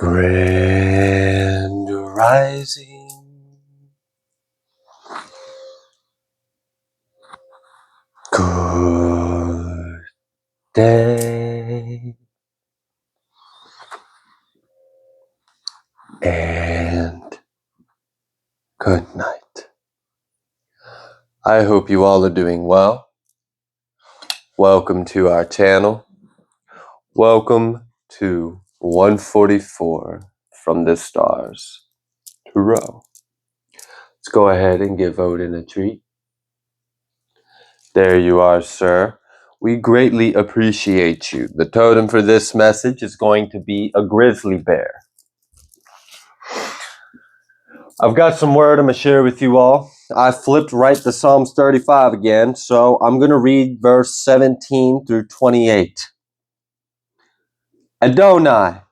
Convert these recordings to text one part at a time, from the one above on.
Grand rising, good day, and good night. I hope you all are doing well. Welcome to our channel. Welcome to 144 from the stars to row. Let's go ahead and give Odin a treat. There you are, sir. We greatly appreciate you. The totem for this message is going to be a grizzly bear. I've got some word I'm going to share with you all. I flipped right to Psalms 35 again, so I'm going to read verse 17 through 28. Adonai,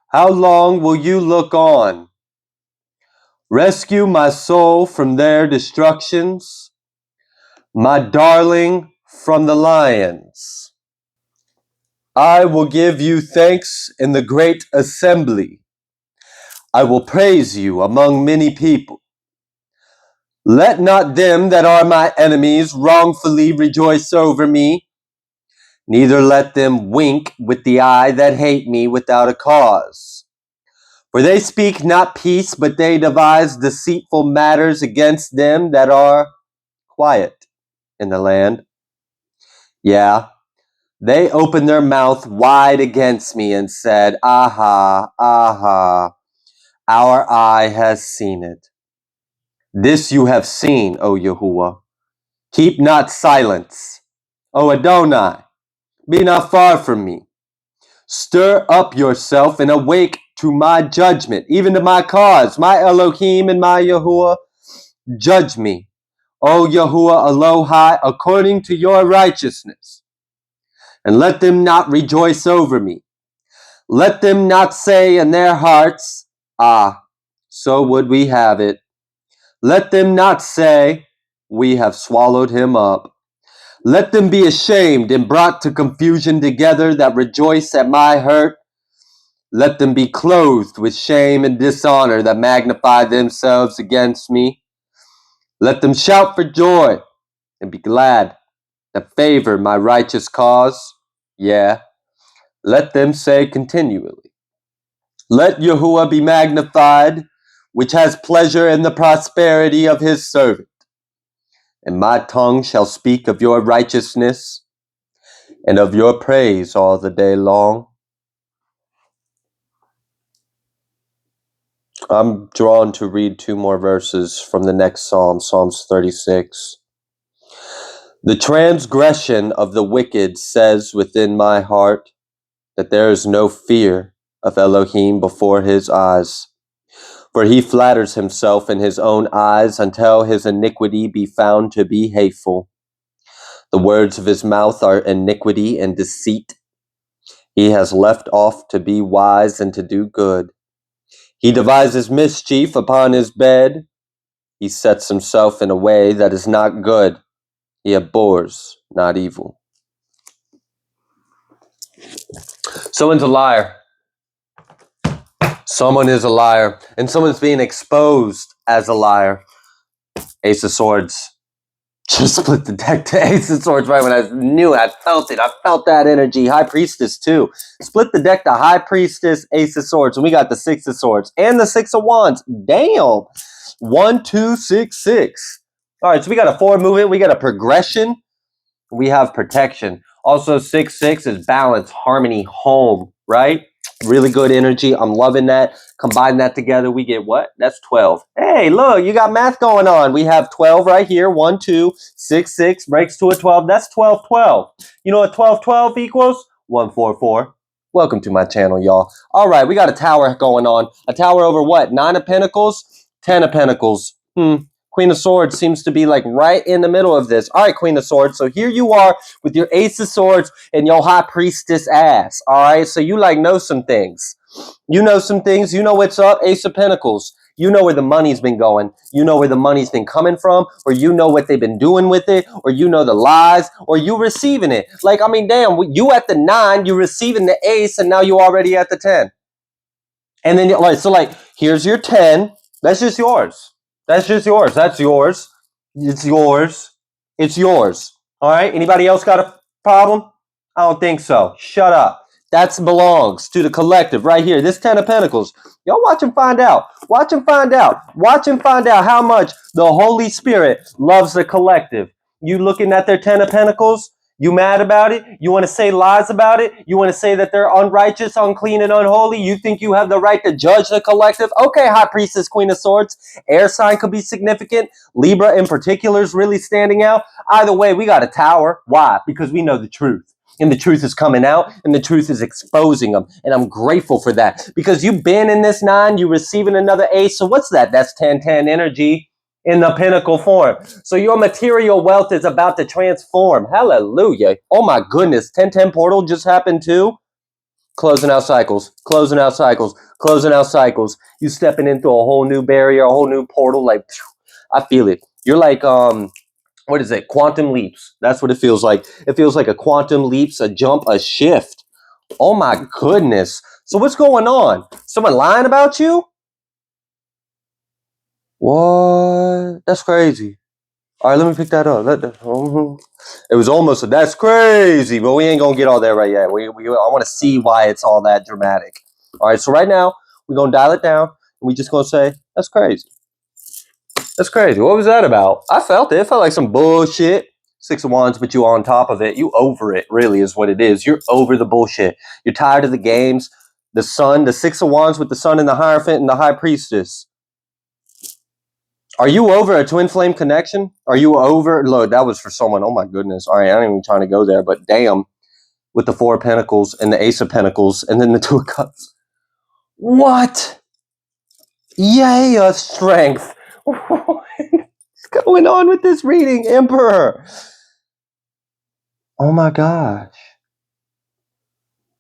how long will you look on? Rescue my soul from their destructions, my darling from the lions. I will give you thanks in the great assembly. I will praise you among many people. Let not them that are my enemies wrongfully rejoice over me, neither let them wink with the eye that hate me without a cause. For they speak not peace, but they devise deceitful matters against them that are quiet in the land. Yeah, they opened their mouth wide against me and said, Aha, aha, our eye has seen it. This you have seen, O Yahuwah. Keep not silence. O Adonai, be not far from me. Stir up yourself and awake to my judgment, even to my cause. My Elohim and my Yahuwah, judge me. O Yahuwah Elohai, according to your righteousness. And let them not rejoice over me. Let them not say in their hearts, Ah, so would we have it. Let them not say, We have swallowed him up. Let them be ashamed and brought to confusion together that rejoice at my hurt. Let them be clothed with shame and dishonor that magnify themselves against me. Let them shout for joy and be glad that favor my righteous cause. Yeah, let them say continually, Let Yahuwah be magnified, which has pleasure in the prosperity of his servant. And my tongue shall speak of your righteousness and of your praise all the day long. I'm drawn to read two more verses from the next psalm, Psalms 36. The transgression of the wicked says within my heart that there is no fear of Elohim before his eyes. For he flatters himself in his own eyes until his iniquity be found to be hateful. The words of his mouth are iniquity and deceit. He has left off to be wise and to do good. He devises mischief upon his bed. He sets himself in a way that is not good. He abhors not evil. Someone's a liar. Someone is a liar. And someone's being exposed as a liar. Ace of Swords. Just split the deck to Ace of Swords right when I knew it. I felt it. I felt that energy. High Priestess too. Split the deck to High Priestess, Ace of Swords. And we got the Six of Swords. And the Six of Wands. Damn. 1, 2, 6, 6. All right, so we got a 4 movement. We got a progression. We have protection. Also, 6, 6 is balance, harmony, home, right? Really good energy. I'm loving that. Combine that together, we get what? That's 12. Hey, look, you got math going on. We have 12 right here. 1, 2, 6, 6 breaks to a 12. That's 12, 12. You know what 12, 12 equals? 144. Welcome to my channel, y'all. All right, we got a tower going on. A tower over what? 9 of Pentacles? 10 of Pentacles. Queen of Swords seems to be like right in the middle of this. All right, Queen of Swords. So here you are with your Ace of Swords and your High Priestess ass. All right, so you like know some things. You know some things. You know what's up. Ace of Pentacles. You know where the money's been going. You know where the money's been coming from, or you know what they've been doing with it, or you know the lies, or you receiving it. Like, I mean, damn, you at the 9, you receiving the ace, and now you already at the 10. And then like so like here's your 10. That's just yours. That's just yours. That's yours. It's yours. It's yours. All right. Anybody else got a problem? I don't think so. Shut up. That belongs to the collective right here. This 10 of Pentacles. Y'all watch and find out. Watch and find out. Watch and find out how much the Holy Spirit loves the collective. You looking at their 10 of Pentacles? You mad about it? You want to say lies about it? You want to say that they're unrighteous, unclean, and unholy? You think you have the right to judge the collective? Okay, High Priestess, Queen of Swords. Air sign could be significant. Libra in particular is really standing out. Either way, we got a tower. Why? Because we know the truth. And the truth is coming out, and the truth is exposing them. And I'm grateful for that. Because you've been in this 9, you're receiving another ace. So what's that? That's 10-10 energy in the pinnacle form. So your material wealth is about to transform. Hallelujah. Oh my goodness. 10-10 portal just happened too. Closing out cycles, closing out cycles, closing out cycles. You stepping into a whole new barrier, a whole new portal. Like, I feel it. You're like, what is it? Quantum leaps. That's what it feels like. It feels like a quantum leaps, a jump, a shift. Oh my goodness. So what's going on? Someone lying about you? What? That's crazy. All right, let me pick that up. It was almost that's crazy, but we ain't gonna get all there right yet. I want to see why it's all that dramatic. All right, so right now we're gonna dial it down, and we just gonna say that's crazy. That's crazy. What was that about? I felt it. It felt like some bullshit. 6 of Wands, but you on top of it. You over it. Really, is what it is. You're over the bullshit. You're tired of the games. The Sun, the 6 of Wands with the Sun and the Hierophant and the High Priestess. Are you over a twin flame connection? Are you over? Look, that was for someone. Oh my goodness. All right, I ain't even trying to go there, but damn, with the 4 of Pentacles and the Ace of Pentacles and then the 2 of Cups. What? Yay, a strength. What's going on with this reading, Emperor? Oh my gosh.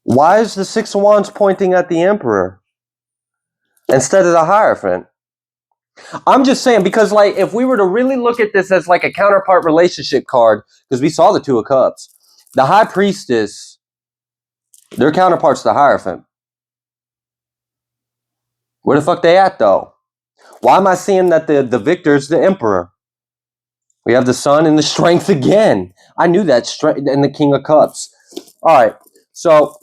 Why is the 6 of Wands pointing at the Emperor instead of the Hierophant? I'm just saying, because like if we were to really look at this as like a counterpart relationship card, because we saw the 2 of Cups, the High Priestess, their counterpart's the Hierophant. Where the fuck they at though? Why am I seeing that the victor's the Emperor? We have the Sun and the Strength again. I knew that strength and the King of Cups. All right, so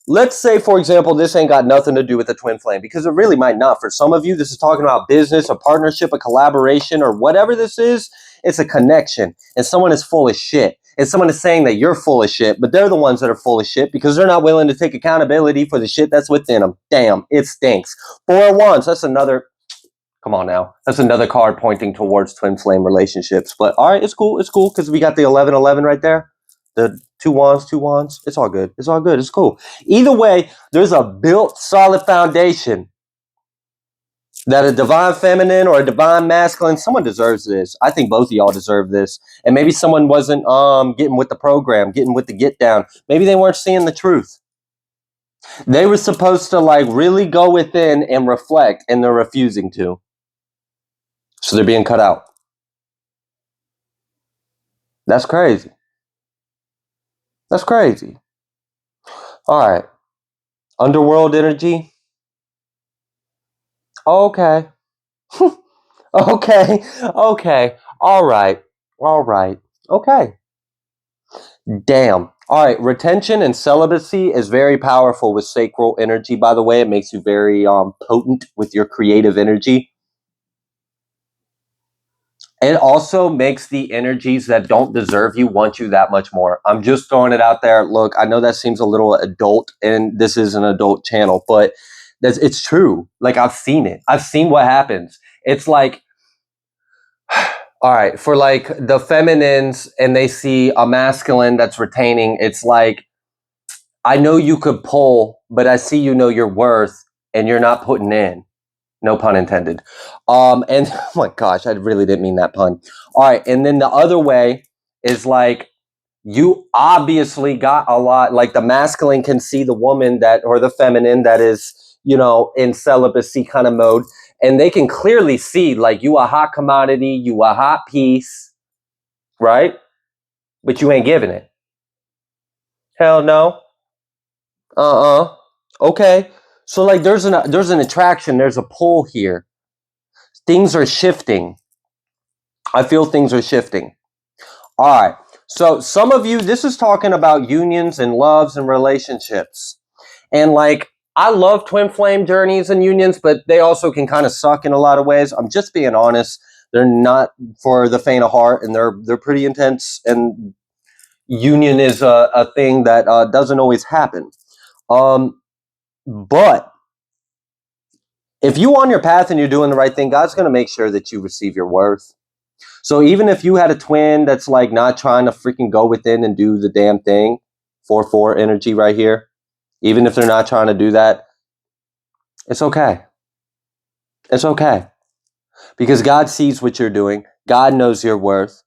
let's say, for example, this ain't got nothing to do with the twin flame, because it really might not. For some of you, this is talking about business, a partnership, a collaboration, or whatever this is. It's a connection, and someone is full of shit. And someone is saying that you're full of shit, but they're the ones that are full of shit because they're not willing to take accountability for the shit that's within them. Damn, it stinks. 4 of Wands, that's another. Come on now. That's another card pointing towards twin flame relationships. But all right, it's cool. It's cool because we got the 11-11 right there. The 2 wands, 2 wands. It's all good. It's all good. It's cool. Either way, there's a built solid foundation that a divine feminine or a divine masculine, someone deserves this. I think both of y'all deserve this. And maybe someone wasn't getting with the program, getting with the get down. Maybe they weren't seeing the truth. They were supposed to like really go within and reflect, and they're refusing to. So they're being cut out. That's crazy. That's crazy. All right. Underworld energy. Okay. Okay. Okay. All right. All right. Okay. Damn. All right. Retention and celibacy is very powerful with sacral energy, by the way. It makes you very potent with your creative energy. It also makes the energies that don't deserve you want you that much more. I'm just throwing it out there. Look, I know that seems a little adult, and this is an adult channel, but it's true. Like, I've seen it. I've seen what happens. It's like, all right, for like the feminines and they see a masculine that's retaining, it's like, I know you could pull, but I see you know your worth and you're not putting in. No pun intended. And oh my gosh, I really didn't mean that pun. All right, and then the other way is like you obviously got a lot. Like the masculine can see the woman that, or the feminine that is, you know, in celibacy kind of mode, and they can clearly see like you a hot commodity, you a hot piece, right? But you ain't giving it. Hell no. Okay. So like there's an attraction, there's a pull here. Things are shifting. I feel things are shifting. All right. So some of you, this is talking about unions and loves and relationships. And like, I love twin flame journeys and unions, but they also can kind of suck in a lot of ways. I'm just being honest. They're not for the faint of heart, and they're pretty intense. And union is a thing that doesn't always happen. But if you on your path and you're doing the right thing, God's going to make sure that you receive your worth. So even if you had a twin that's like not trying to freaking go within and do the damn thing, 4-4 energy right here, even if they're not trying to do that, it's okay. It's okay. Because God sees what you're doing. God knows your worth.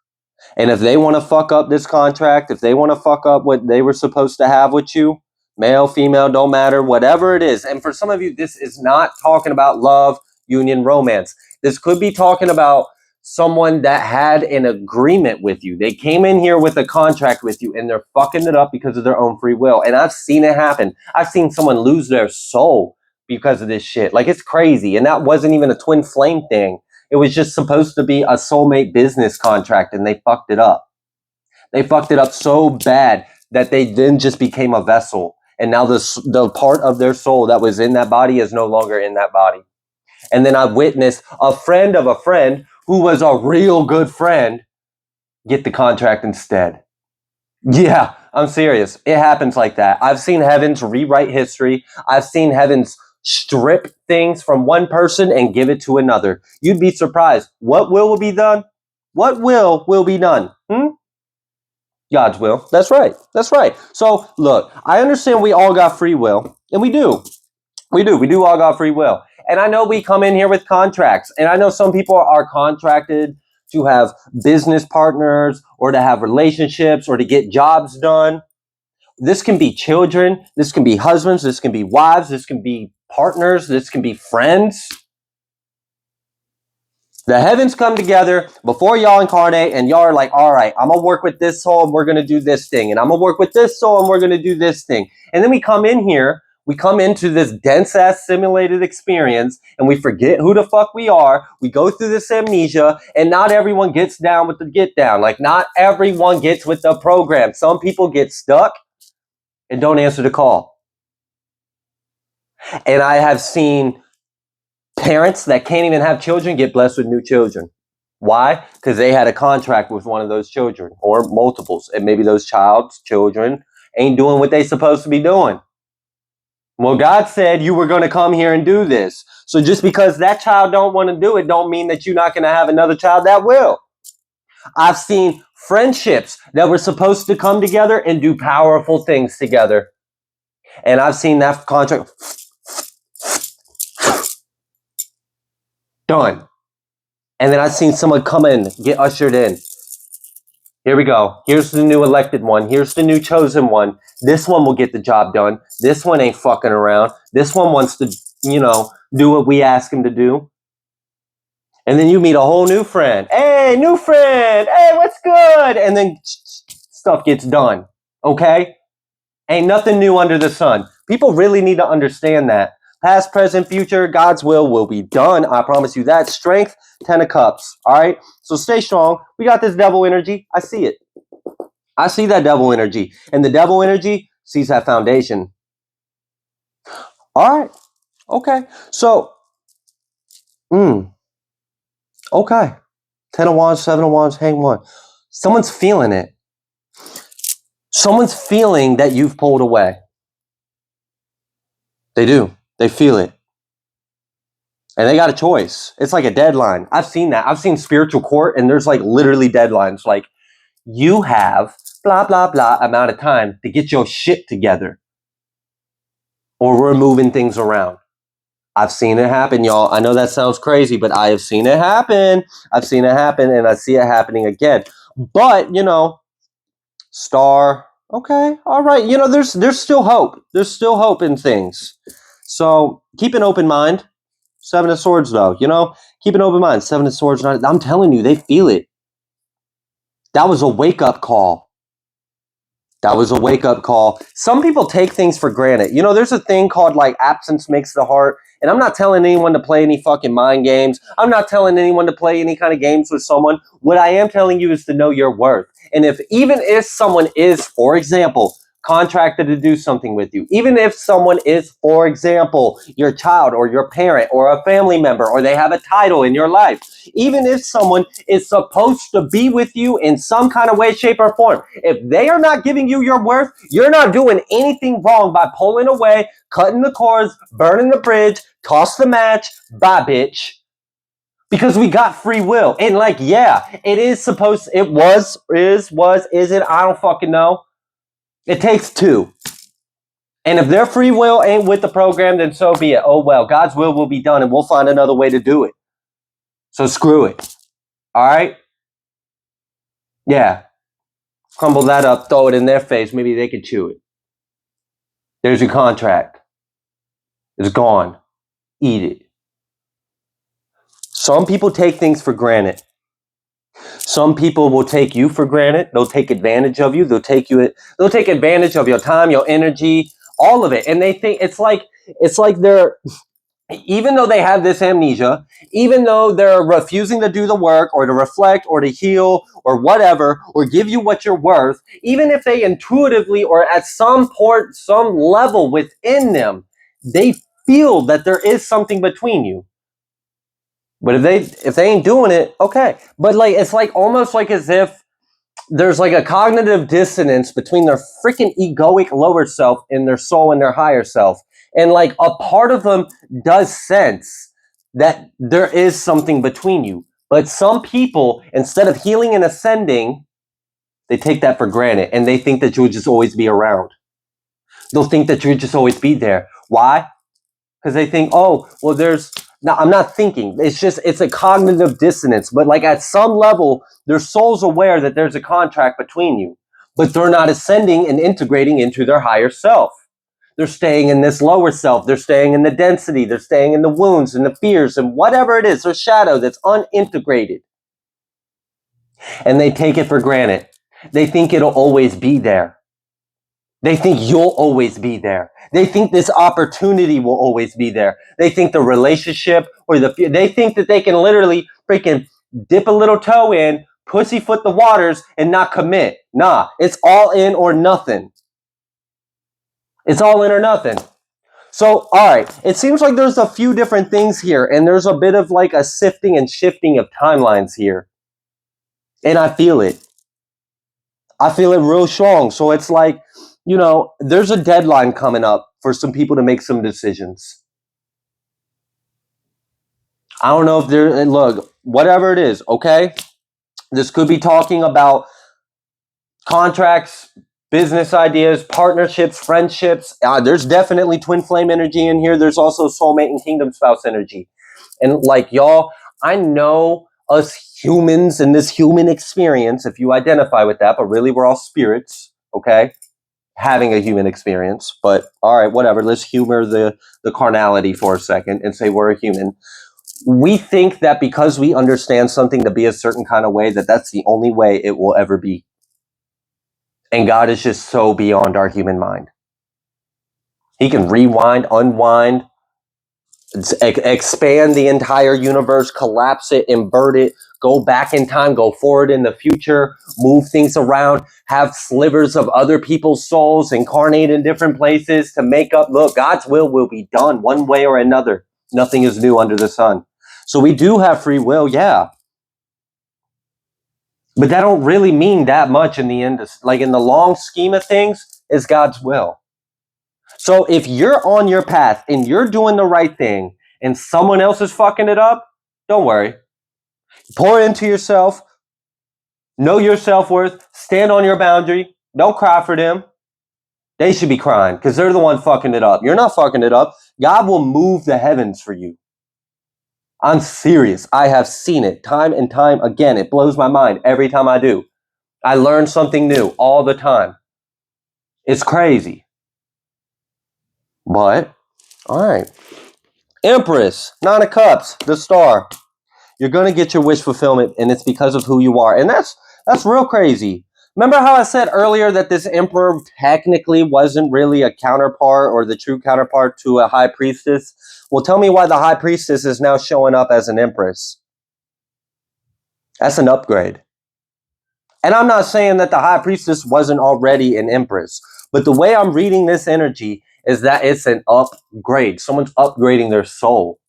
And if they want to fuck up this contract, if they want to fuck up what they were supposed to have with you, male, female, don't matter, whatever it is. And for some of you, this is not talking about love, union, romance. This could be talking about someone that had an agreement with you. They came in here with a contract with you and they're fucking it up because of their own free will. And I've seen it happen. I've seen someone lose their soul because of this shit. Like, it's crazy. And that wasn't even a twin flame thing. It was just supposed to be a soulmate business contract, and they fucked it up. They fucked it up so bad that they then just became a vessel. And now the part of their soul that was in that body is no longer in that body. And then I witnessed a friend of a friend who was a real good friend get the contract instead. Yeah, I'm serious. It happens like that. I've seen heavens rewrite history. I've seen heavens strip things from one person and give it to another. You'd be surprised. What will be done? What will be done? God's will. That's right. That's right. So look, I understand we all got free will, and we do. We do. We do all got free will. And I know we come in here with contracts, and I know some people are contracted to have business partners or to have relationships or to get jobs done. This can be children, this can be husbands, this can be wives, this can be partners, this can be friends. The heavens come together before y'all incarnate, and y'all are like, all right, I'm gonna work with this soul and we're gonna do this thing, and I'm gonna work with this soul and we're gonna do this thing. And then we come in here, we come into this dense ass simulated experience, and we forget who the fuck we are. We go through this amnesia, and not everyone gets down with the get down. Like, not everyone gets with the program. Some people get stuck and don't answer the call. And I have seen parents that can't even have children get blessed with new children. Why? Because they had a contract with one of those children or multiples. And maybe those children ain't doing what they supposed to be doing. Well, God said you were going to come here and do this. So just because that child don't want to do it, don't mean that you're not going to have another child that will. I've seen friendships that were supposed to come together and do powerful things together. And I've seen that contract done. And then I've seen someone come in, get ushered in. Here we go. Here's the new elected one. Here's the new chosen one. This one will get the job done. This one ain't fucking around. This one wants to, do what we ask him to do. And then you meet a whole new friend. Hey, new friend. Hey, what's good? And then stuff gets done. Okay? Ain't nothing new under the sun. People really need to understand that. Past, present, future, God's will be done. I promise you that. Strength, 10 of cups. All right? So stay strong. We got this devil energy. I see it. I see that devil energy. And the devil energy sees that foundation. All right. Okay. So, okay. 10 of wands, 7 of wands, hang one. Someone's feeling it. Someone's feeling that you've pulled away. They do. They feel it. And they got a choice. It's like a deadline. I've seen that. I've seen spiritual court, and there's like literally deadlines. Like, you have blah, blah, blah amount of time to get your shit together, or we're moving things around. I've seen it happen, y'all. I know that sounds crazy, but I have seen it happen. I've seen it happen, and I see it happening again. But, star, okay, all right. There's still hope. There's still hope in things. So keep an open mind. 7 of swords, though, keep an open mind. 7 of swords, I'm telling you, they feel it. That was a wake-up call. That was a wake-up call. Some people take things for granted. You know, there's a thing called like absence makes the heart. And I'm not telling anyone to play any fucking mind games. I'm not telling anyone to play any kind of games with someone. What I am telling you is to know your worth. And even if someone is, for example, contracted to do something with you, even if someone is, for example, your child or your parent or a family member, or they have a title in your life, even if someone is supposed to be with you in some kind of way, shape, or form, if they are not giving you your worth, you're not doing anything wrong by pulling away, cutting the cords, burning the bridge, toss the match, bye, bitch. Because we got free will. And like, yeah, it is supposed, it was, is it? I don't fucking know. It takes two. And if their free will ain't with the program, then so be it. Oh well, God's will be done and we'll find another way to do it. So screw it. All right? Yeah. Crumble that up, throw it in their face. Maybe they could chew it. There's your contract. It's gone. Eat it. Some people take things for granted. Some people will take you for granted. They'll take advantage of you. They'll take advantage of your time, your energy, all of it. And they think it's like they're, even though they have this amnesia, even though they're refusing to do the work or to reflect or to heal or whatever, or give you what you're worth, even if they intuitively or at some point, some level within them, they feel that there is something between you. But if they ain't doing it, okay. But like, it's like almost like as if there's like a cognitive dissonance between their freaking egoic lower self and their soul and their higher self. And like a part of them does sense that there is something between you. But some people, instead of healing and ascending, they take that for granted and they think that you'll just always be around. They'll think that you'll just always be there. Why? Because they think, oh, well, no, I'm not thinking. It's a cognitive dissonance. But like at some level, their soul's aware that there's a contract between you, but they're not ascending and integrating into their higher self. They're staying in this lower self. They're staying in the density. They're staying in the wounds and the fears and whatever it is, their shadow that's unintegrated. And they take it for granted. They think it'll always be there. They think you'll always be there. They think this opportunity will always be there. They think the relationship or they think that they can literally freaking dip a little toe in, pussyfoot the waters, and not commit. Nah, it's all in or nothing. It's all in or nothing. So, all right, it seems like there's a few different things here, and there's a bit of like a sifting and shifting of timelines here. And I feel it. I feel it real strong. So it's like, you know, there's a deadline coming up for some people to make some decisions. I don't know if look, whatever it is, okay? This could be talking about contracts, business ideas, partnerships, friendships. There's definitely twin flame energy in here. There's also soulmate and kingdom spouse energy. And like y'all, I know us humans in this human experience, if you identify with that, but really we're all spirits, okay? Having a human experience, but all right, whatever. Let's humor the carnality for a second and say we're a human. We think that because we understand something to be a certain kind of way, that that's the only way it will ever be. And God is just so beyond our human mind. He can rewind, unwind, expand the entire universe, collapse it, invert it, go back in time, go forward in the future, move things around, have slivers of other people's souls incarnate in different places to make up. Look, God's will be done one way or another. Nothing is new under the sun. So we do have free will, yeah. But that don't really mean that much in the end. Like in the long scheme of things, is God's will. So if you're on your path and you're doing the right thing and someone else is fucking it up, don't worry. Pour into yourself. Know your self-worth. Stand on your boundary. Don't cry for them. They should be crying because they're the one fucking it up. You're not fucking it up. God will move the heavens for you. I'm serious. I have seen it time and time again. It blows my mind every time I do. I learn something new all the time. It's crazy. But, all right. Empress, Nine of Cups, the star. You're going to get your wish fulfillment, and it's because of who you are. And that's real crazy. Remember how I said earlier that this emperor technically wasn't really a counterpart or the true counterpart to a high priestess? Well, tell me why the high priestess is now showing up as an empress. That's an upgrade. And I'm not saying that the high priestess wasn't already an empress, but the way I'm reading this energy is that it's an upgrade. Someone's upgrading their soul.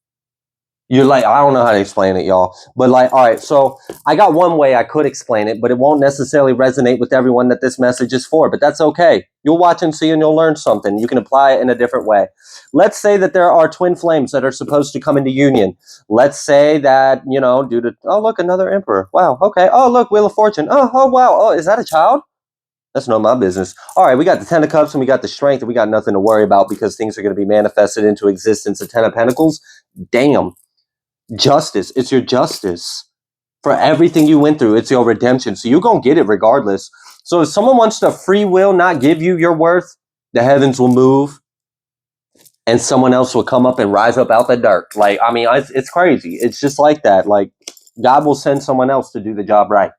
You're like, I don't know how to explain it, y'all. But like, all right, so I got one way I could explain it, but it won't necessarily resonate with everyone that this message is for. But that's okay. You'll watch and see and you'll learn something. You can apply it in a different way. Let's say that there are twin flames that are supposed to come into union. Let's say that, due to, oh, look, another emperor. Wow, okay. Oh, look, Wheel of Fortune. Oh, wow. Oh, is that a child? That's none of my business. All right, we got the Ten of Cups and we got the Strength and we got nothing to worry about because things are going to be manifested into existence. The Ten of Pentacles, damn. Justice. It's your justice for everything you went through. It's your redemption. So you're going to get it regardless. So if someone wants to free will not give you your worth, the heavens will move and someone else will come up and rise up out the dirt. Like, I mean, it's crazy. It's just like that. Like, God will send someone else to do the job right.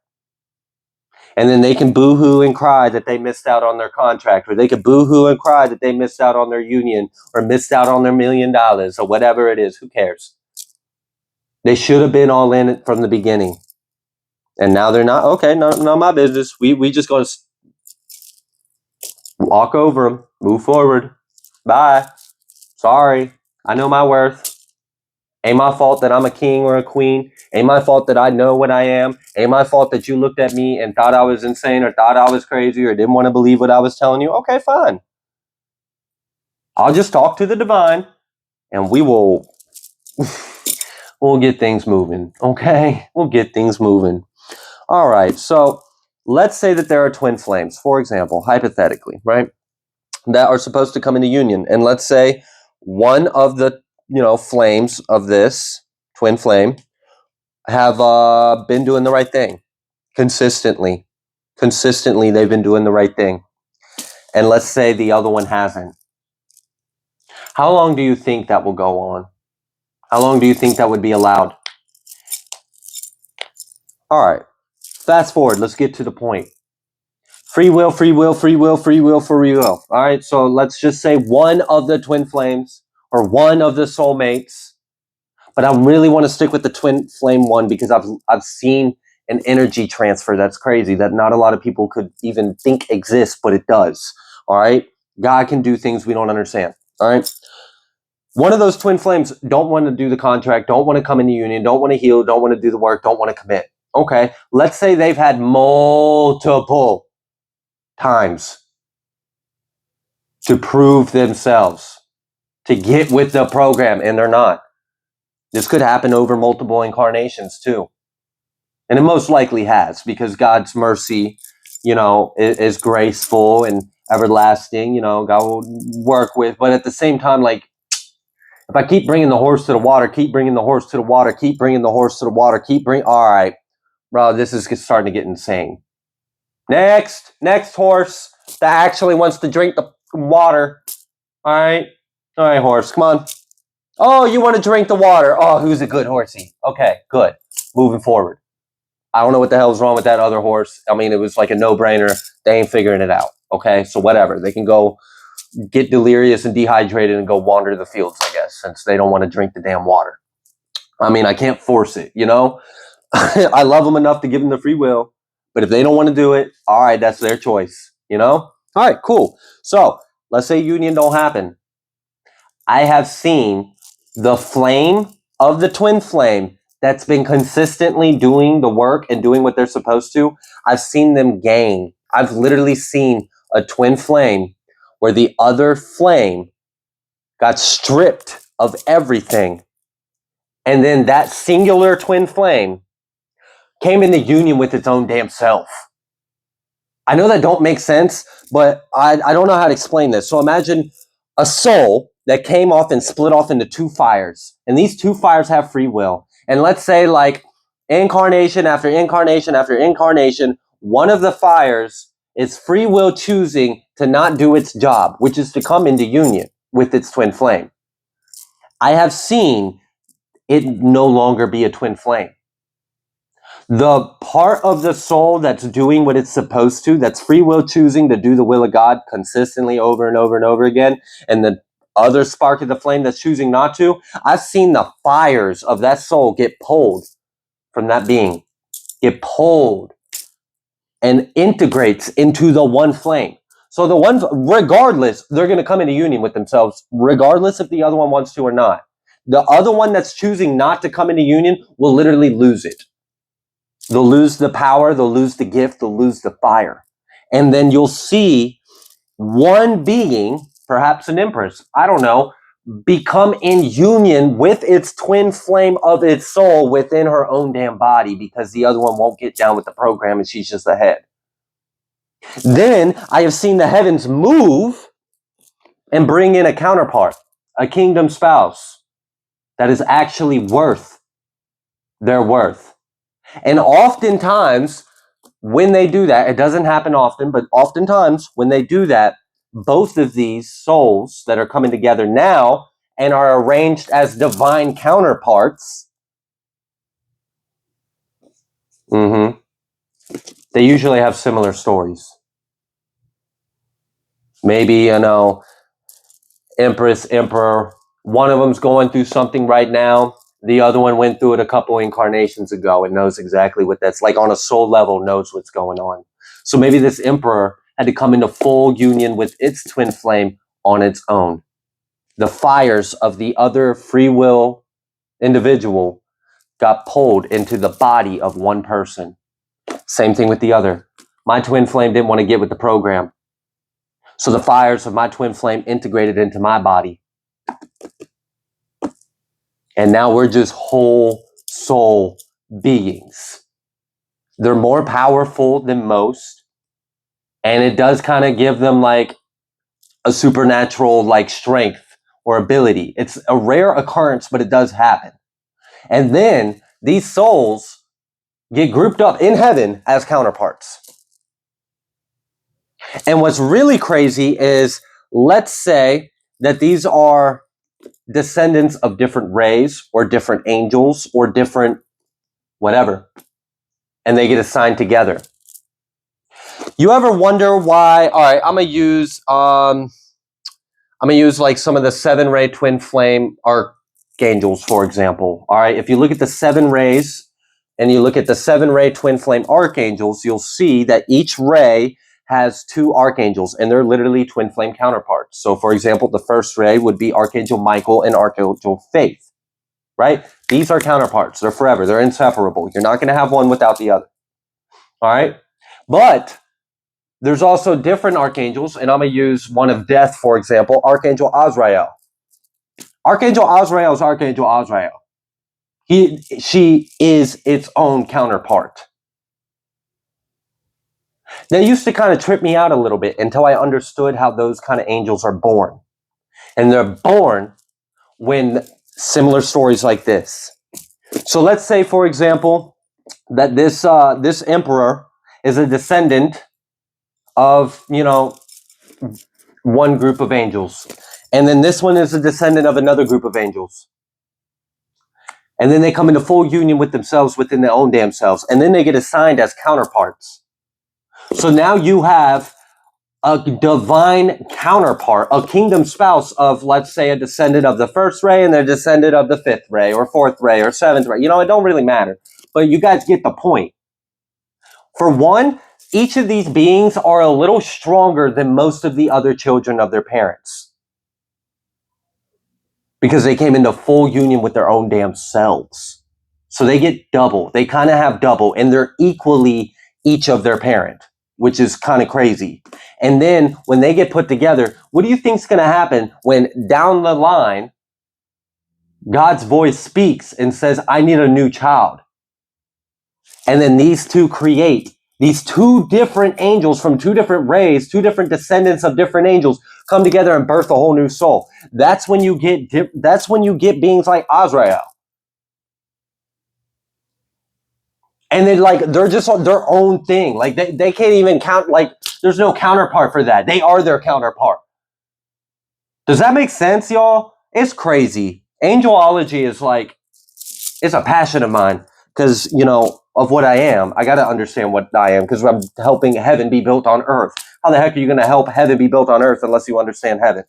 And then they can boo-hoo and cry that they missed out on their contract, or they can boo-hoo and cry that they missed out on their union or missed out on their $1 million or whatever it is. Who cares? They should have been all in it from the beginning. And now they're not. Okay, not my business. We just going to walk over them, move forward. Bye. Sorry. I know my worth. Ain't my fault that I'm a king or a queen. Ain't my fault that I know what I am. Ain't my fault that you looked at me and thought I was insane or thought I was crazy or didn't want to believe what I was telling you. Okay, fine. I'll just talk to the divine and we'll get things moving. Okay? We'll get things moving. All right. So let's say that there are twin flames, for example, hypothetically, right? That are supposed to come into union. And let's say one of the, flames of this twin flame have been doing the right thing consistently. Consistently, they've been doing the right thing. And let's say the other one hasn't. How long do you think that will go on? How long do you think that would be allowed? All right. Fast forward. Let's get to the point. Free will, free will, free will, free will, free will. All right. So let's just say one of the twin flames or one of the soulmates. But I really want to stick with the twin flame one because I've seen an energy transfer that's crazy that not a lot of people could even think exists, but it does. All right. God can do things we don't understand. All right. One of those twin flames don't want to do the contract, don't want to come in the union, don't want to heal, don't want to do the work, don't want to commit. Okay. Let's say they've had multiple times to prove themselves, to get with the program, and they're not. This could happen over multiple incarnations too. And it most likely has because God's mercy, is graceful and everlasting, God will work with. But at the same time, like, if I keep bringing the horse to the water, keep bringing the horse to the water, keep bringing the horse to the water, all right, bro, this is starting to get insane. Next horse that actually wants to drink the water. All right, horse, come on. Oh, you want to drink the water. Oh, who's a good horsey? Okay, good. Moving forward. I don't know what the hell's wrong with that other horse. I mean, it was like a no-brainer. They ain't figuring it out. Okay, so whatever. They can go get delirious and dehydrated and go wander the fields, I guess, since they don't want to drink the damn water. I mean, I can't force it, I love them enough to give them the free will. But if they don't want to do it, all right, that's their choice, All right, cool. So let's say union don't happen. I have seen the flame of the twin flame that's been consistently doing the work and doing what they're supposed to. I've seen them gain. I've literally seen a twin flame where the other flame got stripped of everything. And then that singular twin flame came into union with its own damn self. I know that don't make sense, but I don't know how to explain this. So imagine a soul that came off and split off into two fires. And these two fires have free will. And let's say like incarnation after incarnation after incarnation, one of the fires is free will choosing to not do its job, which is to come into union with its twin flame. I have seen it no longer be a twin flame. The part of the soul that's doing what it's supposed to, that's free will choosing to do the will of God consistently over and over and over again, and the other spark of the flame that's choosing not to, I've seen the fires of that soul get pulled from that being, get pulled and integrates into the one flame. So the ones, regardless, they're going to come into union with themselves, regardless if the other one wants to or not. The other one that's choosing not to come into union will literally lose it. They'll lose the power, they'll lose the gift, they'll lose the fire. And then you'll see one being, perhaps an empress, I don't know, become in union with its twin flame of its soul within her own damn body because the other one won't get down with the program and she's just ahead. Then I have seen the heavens move and bring in a counterpart, a kingdom spouse that is actually worth their worth. And oftentimes, when they do that, it doesn't happen often, but oftentimes when they do that, both of these souls that are coming together now and are arranged as divine counterparts, they usually have similar stories. Maybe, Empress, Emperor, one of them's going through something right now. The other one went through it a couple incarnations ago and knows exactly what that's like on a soul level, knows what's going on. So maybe this emperor had to come into full union with its twin flame on its own. The fires of the other free will individual got pulled into the body of one person. Same thing with the other. My twin flame didn't want to get with the program. So the fires of my twin flame integrated into my body. And now we're just whole soul beings. They're more powerful than most. And it does kind of give them like a supernatural like strength or ability. It's a rare occurrence, but it does happen. And then these souls get grouped up in heaven as counterparts. And what's really crazy is, let's say that these are descendants of different rays or different angels or different whatever, and they get assigned together. You ever wonder why? All right, I'm gonna use like some of the 7-ray twin flame archangels, for example. All right, if you look at the 7 rays and you look at the 7-ray twin flame archangels, you'll see that each ray has 2 archangels, and they're literally twin flame counterparts. So, for example, the first ray would be Archangel Michael and Archangel Faith, right? These are counterparts. They're forever. They're inseparable. You're not going to have one without the other. All right? But there's also different archangels, and I'm going to use one of death, for example, Archangel Azrael. Archangel Azrael is Archangel Azrael. She is its own counterpart. That used to kind of trip me out a little bit until I understood how those kind of angels are born. And they're born when similar stories like this. So let's say, for example, that this emperor is a descendant of, one group of angels. And then this one is a descendant of another group of angels. And then they come into full union with themselves within their own damn selves. And then they get assigned as counterparts. So now you have a divine counterpart, a kingdom spouse of, let's say, a descendant of the first ray and a descendant of the 5th ray or 4th ray or 7th ray. It don't really matter. But you guys get the point. For one, each of these beings are a little stronger than most of the other children of their parents, because they came into full union with their own damn selves. So they get double. They kind of have double, and they're equally each of their parent, which is kind of crazy. And then when they get put together, what do you think is going to happen when down the line, God's voice speaks and says, I need a new child? And then these two create these 2 different angels from 2 different rays, 2 different descendants of different angels come together and birth a whole new soul. That's when you get beings like Azrael. And then they're just their own thing. Like they can't even count, there's no counterpart for that. They are their counterpart. Does that make sense, y'all? It's crazy. Angelology is it's a passion of mine because, of what I am. I got to understand what I am because I'm helping heaven be built on earth. How the heck are you going to help heaven be built on earth unless you understand heaven?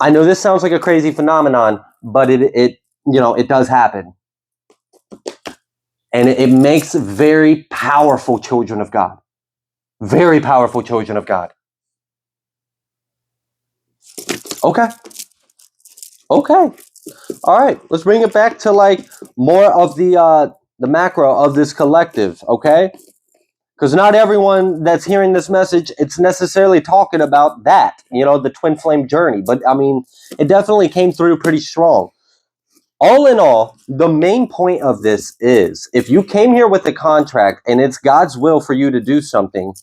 I know this sounds like a crazy phenomenon, but it does happen. And it makes very powerful children of God. Very powerful children of God. Okay. Okay. All right. Let's bring it back to like more of the macro of this collective. Okay. Because not everyone that's hearing this message, it's necessarily talking about that, the twin flame journey. But I mean, it definitely came through pretty strong. All in all, the main point of this is if you came here with a contract and it's God's will for you to do something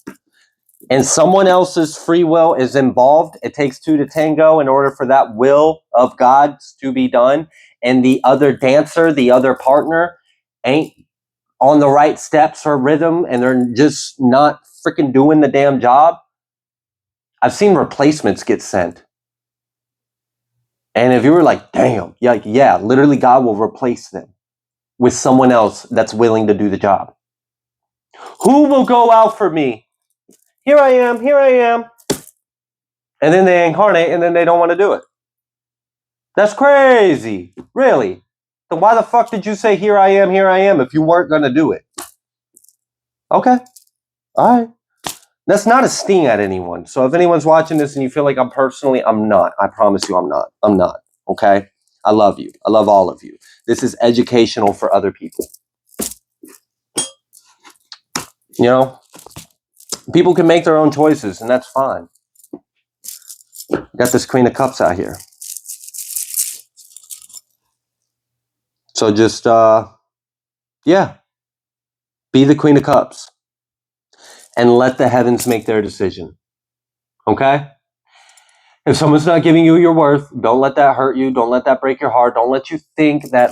and someone else's free will is involved, it takes two to tango in order for that will of God's to be done. And the other dancer, the other partner ain't on the right steps or rhythm and they're just not freaking doing the damn job. I've seen replacements get sent. And if you were like, damn, yeah, literally God will replace them with someone else that's willing to do the job. Who will go out for me? Here I am. And then they incarnate and then they don't want to do it. That's crazy. Really? Then why the fuck did you say here I am if you weren't going to do it? Okay. All right. That's not a sting at anyone. So if anyone's watching this and you feel like I'm not. I promise you I'm not. I'm not. Okay? I love you. I love all of you. This is educational for other people. People can make their own choices and that's fine. Got this Queen of Cups out here. So just, be the Queen of Cups and let the heavens make their decision. Okay? If someone's not giving you your worth, don't let that hurt you. Don't let that break your heart. Don't let you think that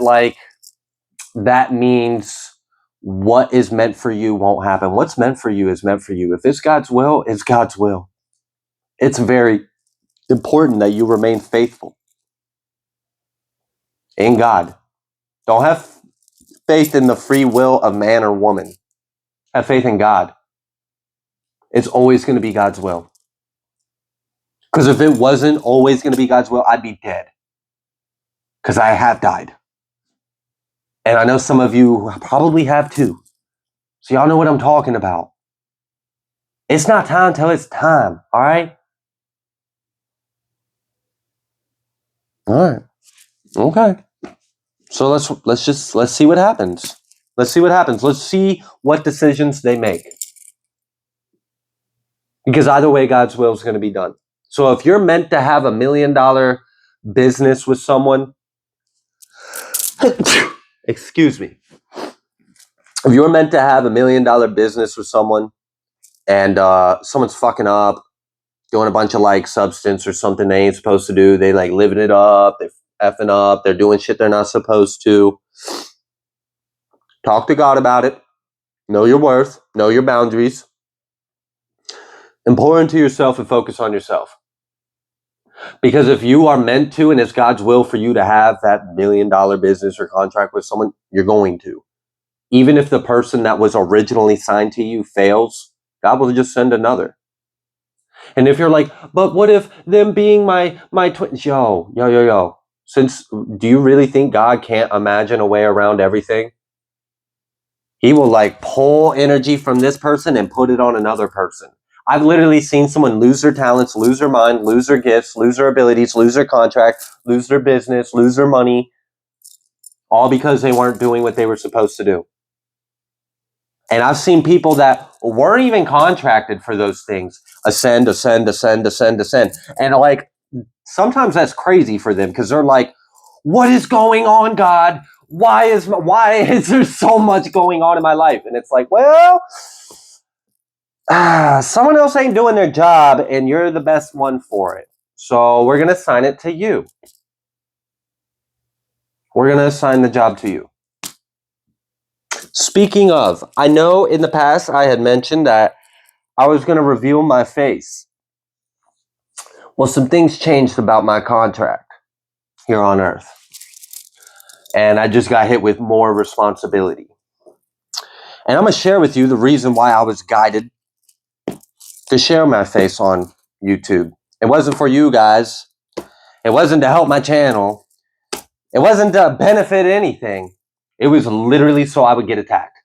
that means what is meant for you won't happen. What's meant for you is meant for you. If it's God's will, it's God's will. It's very important that you remain faithful in God. Don't have faith in the free will of man or woman. Have faith in God. It's always going to be God's will. Because if it wasn't always going to be God's will, I'd be dead. Because I have died. And I know some of you probably have too. So y'all know what I'm talking about. It's not time till it's time. All right? All right. Okay. So let's see what happens. Let's see what happens. Let's see what decisions they make. Because either way, God's will is going to be done. So if you're meant to have $1 million business with someone, excuse me. If you're meant to have $1 million business with someone and someone's fucking up, doing a bunch of substance or something they ain't supposed to do, they living it up, they're effing up, they're doing shit they're not supposed to. Talk to God about it. Know your worth. Know your boundaries. And pour into yourself and focus on yourself. Because if you are meant to and it's God's will for you to have that $1 million business or contract with someone, you're going to. Even if the person that was originally signed to you fails, God will just send another. And if you're like, but what if them being my twins? Yo. Do you really think God can't imagine a way around everything? He will pull energy from this person and put it on another person. I've literally seen someone lose their talents, lose their mind, lose their gifts, lose their abilities, lose their contract, lose their business, lose their money, all because they weren't doing what they were supposed to do. And I've seen people that weren't even contracted for those things ascend. And sometimes that's crazy for them because they're like, what is going on, God? Why is there so much going on in my life? And it's like, well, someone else ain't doing their job and you're the best one for it. So we're going to assign it to you. We're going to assign the job to you. Speaking of, I know in the past I had mentioned that I was going to reveal my face. Well, some things changed about my contract here on Earth. And I just got hit with more responsibility. And I'm going to share with you the reason why I was guided to share my face on YouTube. It wasn't for you guys. It wasn't to help my channel. It wasn't to benefit anything. It was literally so I would get attacked.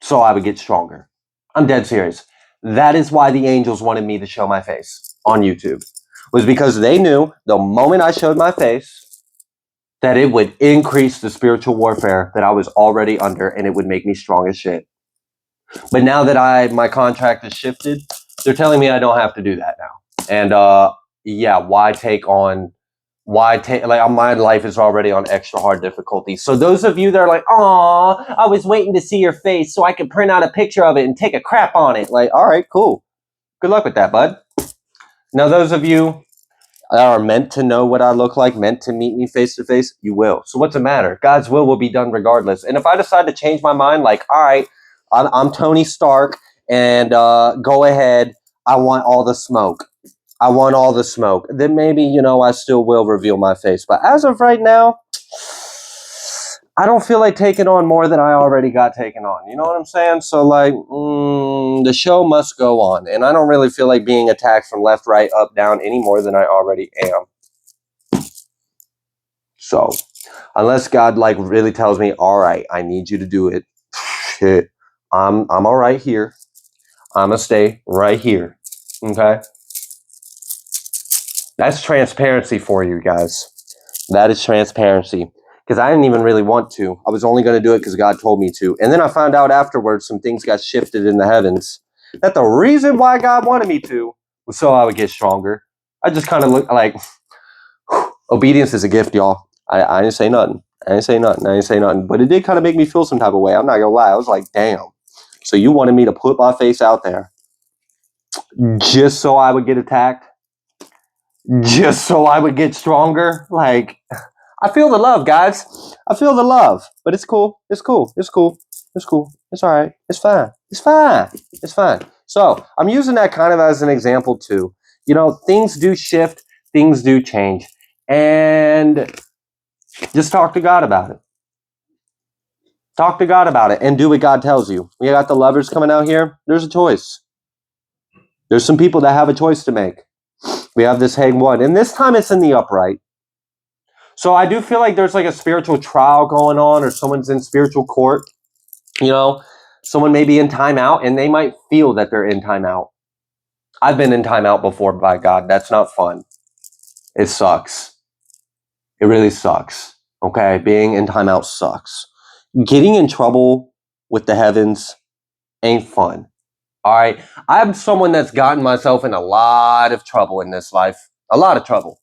So I would get stronger. I'm dead serious. That is why the angels wanted me to show my face on YouTube. Was because they knew the moment I showed my face that it would increase the spiritual warfare that I was already under, and it would make me strong as shit. But now that my contract has shifted, they're telling me I don't have to do that now. And yeah, why take like my life is already on extra hard difficulty. So those of you that are like, "Aw, I was waiting to see your face so I could print out a picture of it and take a crap on it." Like, all right, cool. Good luck with that, bud. Now, those of you that are meant to know what I look like, meant to meet me face to face, you will. So what's the matter? God's will be done regardless. And if I decide to change my mind, like, all right, I'm Tony Stark, and go ahead, I want all the smoke. I want all the smoke. Then maybe, I still will reveal my face. But as of right now, I don't feel like taking on more than I already got taken on. You know what I'm saying? So, like, the show must go on. And I don't really feel like being attacked from left, right, up, down any more than I already am. So, unless God, like, really tells me, all right, I need you to do it. Shit. I'm all right here. I'm going to stay right here. Okay? That's transparency for you guys. That is transparency. Because I didn't even really want to. I was only going to do it because God told me to. And then I found out afterwards some things got shifted in the heavens. That the reason why God wanted me to was so I would get stronger. I just kind of look like, obedience is a gift, y'all. I didn't say nothing. I didn't say nothing. But it did kind of make me feel some type of way. I'm not going to lie. I was like, damn. So you wanted me to put my face out there just so I would get attacked? Just so I would get stronger? Like, I feel the love, guys. I feel the love. But it's cool. It's cool. It's cool. It's cool. It's all right. It's fine. It's fine. It's fine. So I'm using that kind of as an example too. Things do shift. Things do change. And just talk to God about it. Talk to God about it and do what God tells you. We got the lovers coming out here. There's a choice. There's some people that have a choice to make. We have this hang one. And this time it's in the upright. So I do feel like there's like a spiritual trial going on, or someone's in spiritual court. Someone may be in timeout and they might feel that they're in timeout. I've been in timeout before, by God. That's not fun. It sucks. It really sucks. Okay? Being in timeout sucks. Getting in trouble with the heavens ain't fun. All right? I'm someone that's gotten myself in a lot of trouble in this life. A lot of trouble.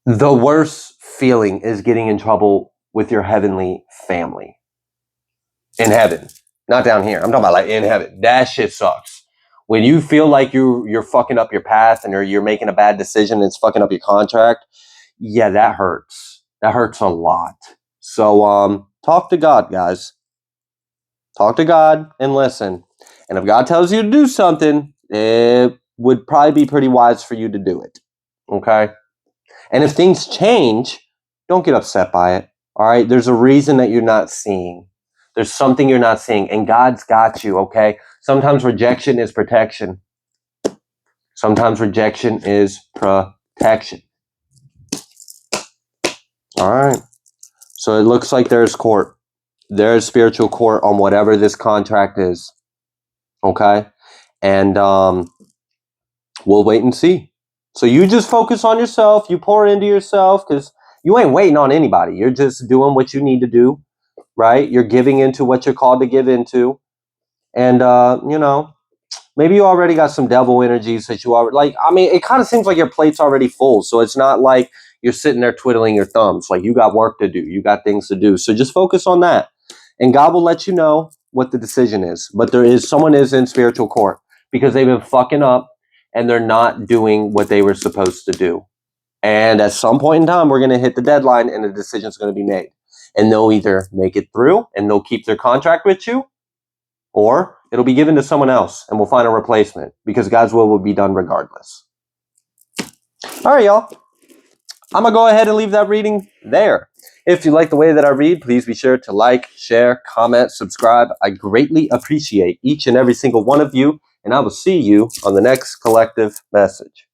The worst feeling is getting in trouble with your heavenly family. In heaven. Not down here. I'm talking about like in heaven. That shit sucks. When you feel like you're fucking up your path and you're making a bad decision and it's fucking up your contract, yeah, that hurts. That hurts a lot. So talk to God, guys. Talk to God and listen. And if God tells you to do something, it would probably be pretty wise for you to do it. Okay? And if things change, don't get upset by it. All right? There's a reason that you're not seeing. There's something you're not seeing, and God's got you, okay? Sometimes rejection is protection. Sometimes rejection is protection. All right. So it looks like there's court. There's spiritual court on whatever this contract is. Okay? And we'll wait and see. So you just focus on yourself. You pour into yourself because you ain't waiting on anybody. You're just doing what you need to do, right? You're giving into what you're called to give into. And, maybe you already got some devil energies that you already, like, I mean, it kind of seems like your plate's already full. So it's not like you're sitting there twiddling your thumbs. Like, you got work to do. You got things to do. So just focus on that. And God will let you know what the decision is. But someone is in spiritual court because they've been fucking up and they're not doing what they were supposed to do. And at some point in time, we're going to hit the deadline and the decision's going to be made. And they'll either make it through and they'll keep their contract with you, or it'll be given to someone else and we'll find a replacement because God's will be done regardless. All right, y'all. I'm going to go ahead and leave that reading there. If you like the way that I read, please be sure to like, share, comment, subscribe. I greatly appreciate each and every single one of you, and I will see you on the next collective message.